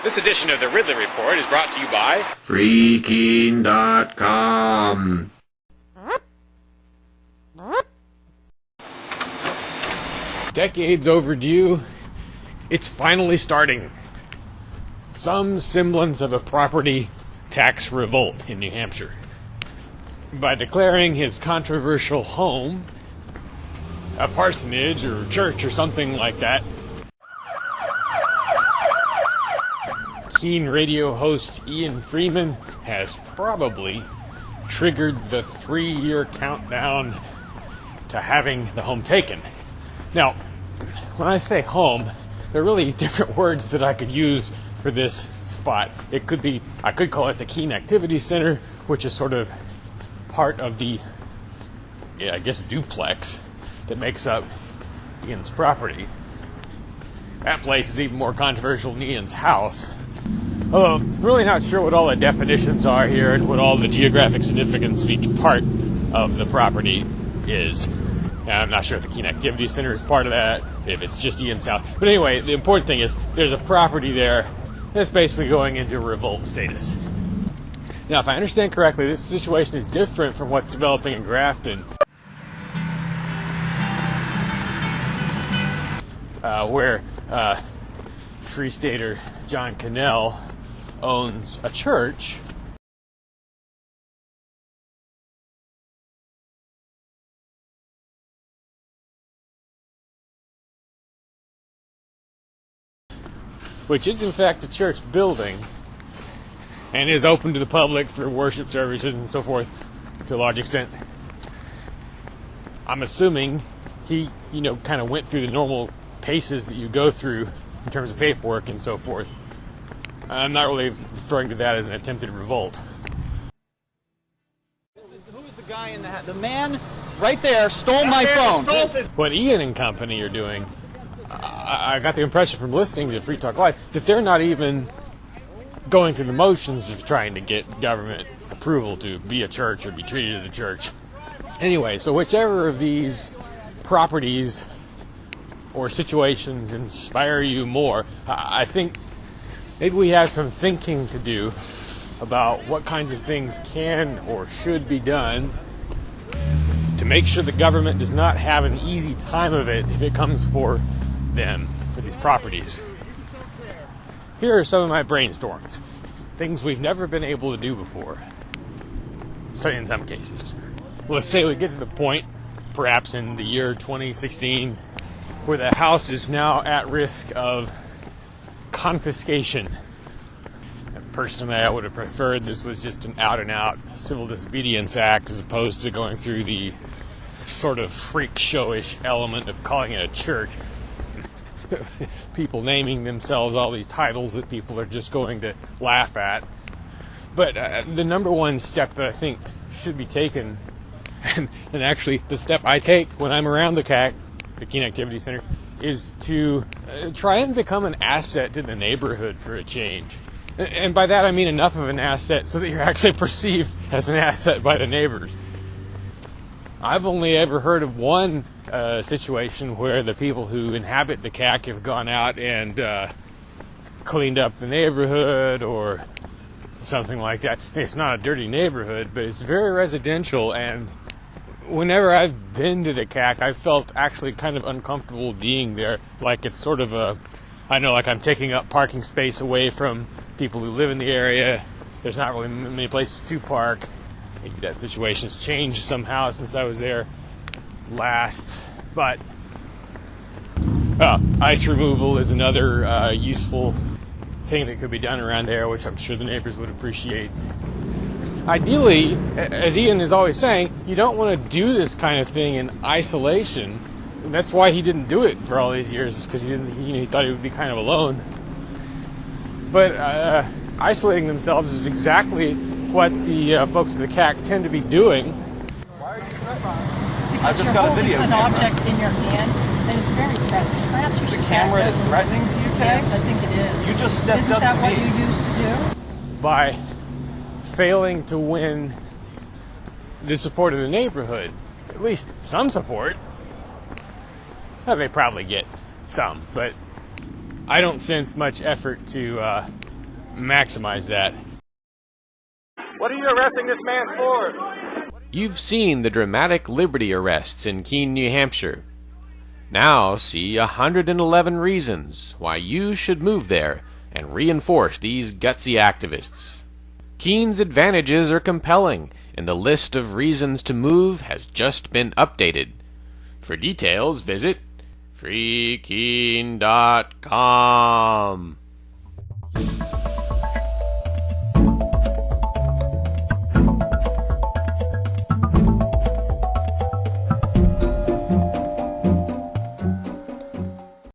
This edition of the Ridley Report is brought to you by Freaking.com. Decades overdue, it's finally starting. Some semblance of a property tax revolt in New Hampshire. By declaring his controversial home a parsonage or church or something like that, keen radio host Ian Freeman has probably triggered the 3-year countdown to having the home taken. Now, when I say home, there are really different words that I could use for this spot. I could call it the Keene Activity Center, which is sort of part of the, duplex that makes up Ian's property. That place is even more controversial than Ian's house. Although, I'm really not sure what all the definitions are here and what all the geographic significance of each part of the property is. And I'm not sure if the Keene Activity Center is part of that, if it's just Ian's house. But anyway, the important thing is there's a property there that's basically going into revolt status. Now, if I understand correctly, this situation is different from what's developing in Grafton, where Free Stater John Cannell owns a church which is in fact a church building and is open to the public for worship services and so forth to a large extent. I'm assuming he, kind of went through the normal paces that you go through in terms of paperwork and so forth. I'm not really referring to that as an attempted revolt. Who is the guy in the hat? The man right there stole my phone. What Ian and company are doing, I got the impression from listening to Free Talk Live that they're not even going through the motions of trying to get government approval to be a church or be treated as a church. Anyway, so whichever of these properties or situations inspire you more, I think maybe we have some thinking to do about what kinds of things can or should be done to make sure the government does not have an easy time of it if it comes for them, for these properties. Here are some of my brainstorms. Things we've never been able to do before. So in some cases. Let's say we get to the point, perhaps in the year 2016, where the house is now at risk of confiscation. And personally, I would have preferred this was just an out-and-out civil disobedience act as opposed to going through the sort of freak showish element of calling it a church. People naming themselves all these titles that people are just going to laugh at. But the number one step that I think should be taken, and actually the step I take when I'm around the Keene Activity Center, is to try and become an asset to the neighborhood for a change. And by that I mean enough of an asset so that you're actually perceived as an asset by the neighbors. I've only ever heard of one situation where the people who inhabit the CAC have gone out and cleaned up the neighborhood or something like that. It's not a dirty neighborhood, but it's very residential, and whenever I've been to the CAC, I felt actually kind of uncomfortable being there. Like it's sort of like I'm taking up parking space away from people who live in the area. There's not really many places to park. Maybe that situation's changed somehow since I was there last. But ice removal is another useful thing that could be done around there, which I'm sure the neighbors would appreciate. Ideally, as Ian is always saying, you don't want to do this kind of thing in isolation. And that's why he didn't do it for all these years, because he thought he would be kind of alone. But isolating themselves is exactly what the folks in the CAC tend to be doing. Why are you threatening? I just got a video an camera. Object in your hand, and it's very threatening. Perhaps you should The camera is threatening to you, Kay? Yes, I think it is. You just stepped up to me. Isn't that what you used to do? By failing to win the support of the neighborhood, at least some support. Well, they probably get some, but I don't sense much effort to maximize that. What are you arresting this man for? You've seen the dramatic liberty arrests in Keene, New Hampshire. Now see 111 reasons why you should move there and reinforce these gutsy activists. Keene's advantages are compelling, and the list of reasons to move has just been updated. For details, visit freekeene.com.